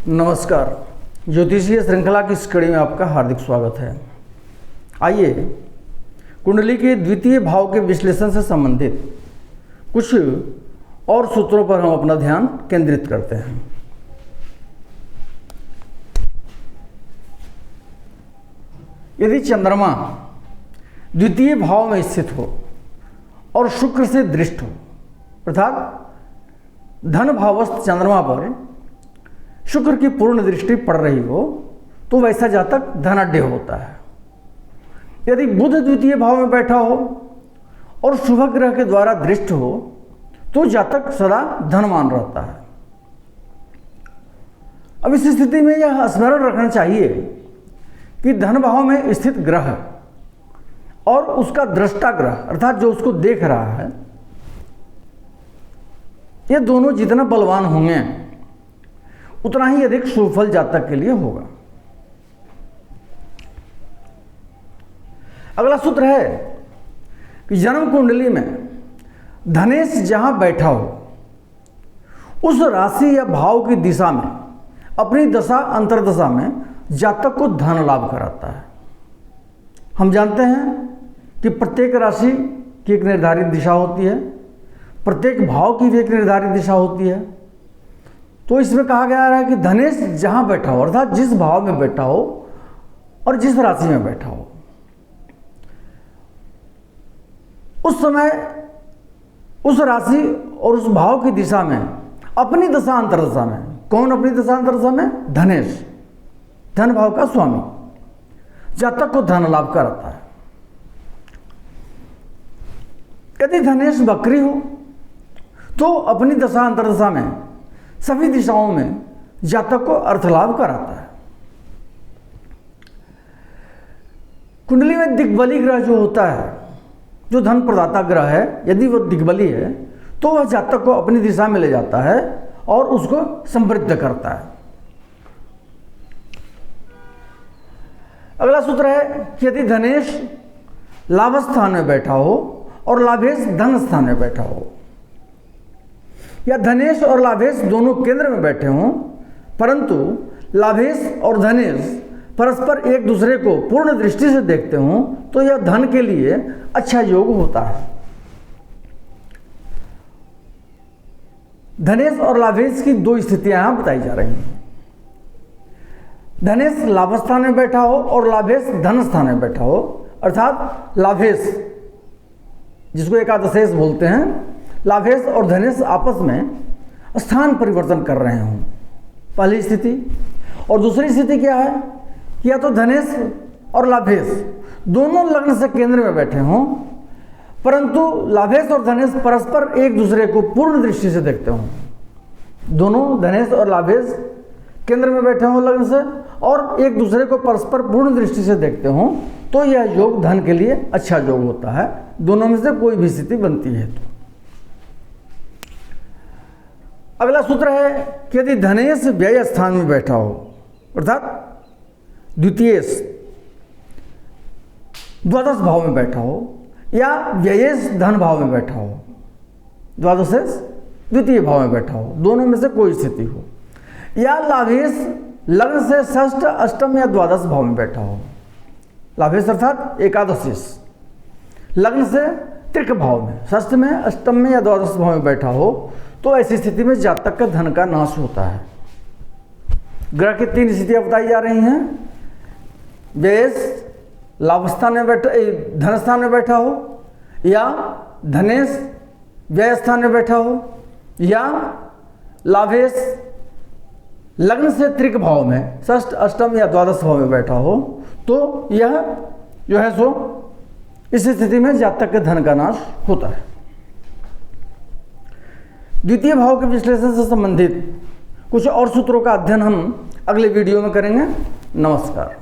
नमस्कार। ज्योतिषीय श्रृंखला की इस कड़ी में आपका हार्दिक स्वागत है। आइए कुंडली के द्वितीय भाव के विश्लेषण से संबंधित कुछ और सूत्रों पर हम अपना ध्यान केंद्रित करते हैं। यदि चंद्रमा द्वितीय भाव में स्थित हो और शुक्र से दृष्ट हो, अर्थात धन भावस्थ चंद्रमा पर शुक्र की पूर्ण दृष्टि पड़ रही हो तो वैसा जातक धनाढ्य होता है। यदि बुध द्वितीय भाव में बैठा हो और शुभ ग्रह के द्वारा दृष्ट हो तो जातक सदा धनवान रहता है। अब इस स्थिति में यह स्मरण रखना चाहिए कि धन भाव में स्थित ग्रह और उसका दृष्टा ग्रह अर्थात जो उसको देख रहा है, ये दोनों जितना बलवान होंगे उतना ही अधिक शुभ फल जातक के लिए होगा। अगला सूत्र है कि जन्म कुंडली में धनेश जहां बैठा हो उस राशि या भाव की दिशा में अपनी दशा अंतर्दशा में जातक को धन लाभ कराता है। हम जानते हैं कि प्रत्येक राशि की एक निर्धारित दिशा होती है, प्रत्येक भाव की भी एक निर्धारित दिशा होती है। तो इसमें कहा गया है कि धनेश जहां बैठा हो अर्थात जिस भाव में बैठा हो और जिस राशि में बैठा हो उस समय उस राशि और उस भाव की दिशा में अपनी दशा अंतर्दशा में, कौन अपनी दशा अंतर्दशा में? धनेश, धन भाव का स्वामी, जातक को धन लाभ कराता है। यदि धनेश वक्री हो तो अपनी दशा अंतर्दशा में सभी दिशाओं में जातक को अर्थ लाभ कराता है। कुंडली में दिग्बली ग्रह जो होता है, जो धन प्रदाता ग्रह है, यदि वह दिग्बली है तो वह जातक को अपनी दिशा में ले जाता है और उसको समृद्ध करता है। अगला सूत्र है कि यदि धनेश लाभ स्थान में बैठा हो और लाभेश धन स्थान में बैठा हो, या धनेश और लाभेश दोनों केंद्र में बैठे हों परंतु लाभेश और धनेश परस्पर एक दूसरे को पूर्ण दृष्टि से देखते हों तो यह धन के लिए अच्छा योग होता है। धनेश और लाभेश की दो स्थितियां यहां बताई जा रही हैं। धनेश लाभ स्थान में बैठा हो और लाभेश धन स्थान में बैठा हो, अर्थात लाभेश जिसको एकादशेश बोलते हैं, लाभेश और धनेश आपस में स्थान परिवर्तन कर रहे हों, पहली स्थिति। और दूसरी स्थिति क्या है कि या तो धनेश और लाभेश दोनों लग्न से केंद्र में बैठे हों परंतु लाभेश और धनेश परस्पर एक दूसरे को पूर्ण दृष्टि से देखते हों। दोनों धनेश और लाभेश केंद्र में बैठे हों लग्न से और एक दूसरे को परस्पर पूर्ण दृष्टि से देखते हों तो यह योग धन के लिए अच्छा योग होता है। दोनों में से कोई भी स्थिति बनती है तो। अगला सूत्र है कि यदि धनेश व्यय स्थान में बैठा हो अर्थात द्वितीय द्वादश भाव में बैठा हो या व्ययेश धन भाव में बैठा हो, द्वादशेश द्वितीय भाव में बैठा हो, दोनों में से कोई स्थिति हो, या लाभेश लग्न से षष्ठ अष्टम या द्वादश भाव में बैठा हो। लाभेश अर्थात एकादशेश लग्न से त्रिक भाव में, षष्ठ में, अष्टम में या द्वादश भाव में बैठा हो तो ऐसी स्थिति में जातक का धन का नाश होता है। ग्रह की तीन स्थितियां बताई जा रही हैं। व्ययेश लाभ स्थान में बैठा, धन स्थान में बैठा हो, या धनेश व्यय स्थान में बैठा हो, या लाभेश लग्न से त्रिक भाव में षष्ठ अष्टम या द्वादश भाव में बैठा हो तो यह जो है सो इस स्थिति में जातक के धन का नाश होता है। द्वितीय भाव के विश्लेषण से संबंधित कुछ और सूत्रों का अध्ययन हम अगले वीडियो में करेंगे। नमस्कार।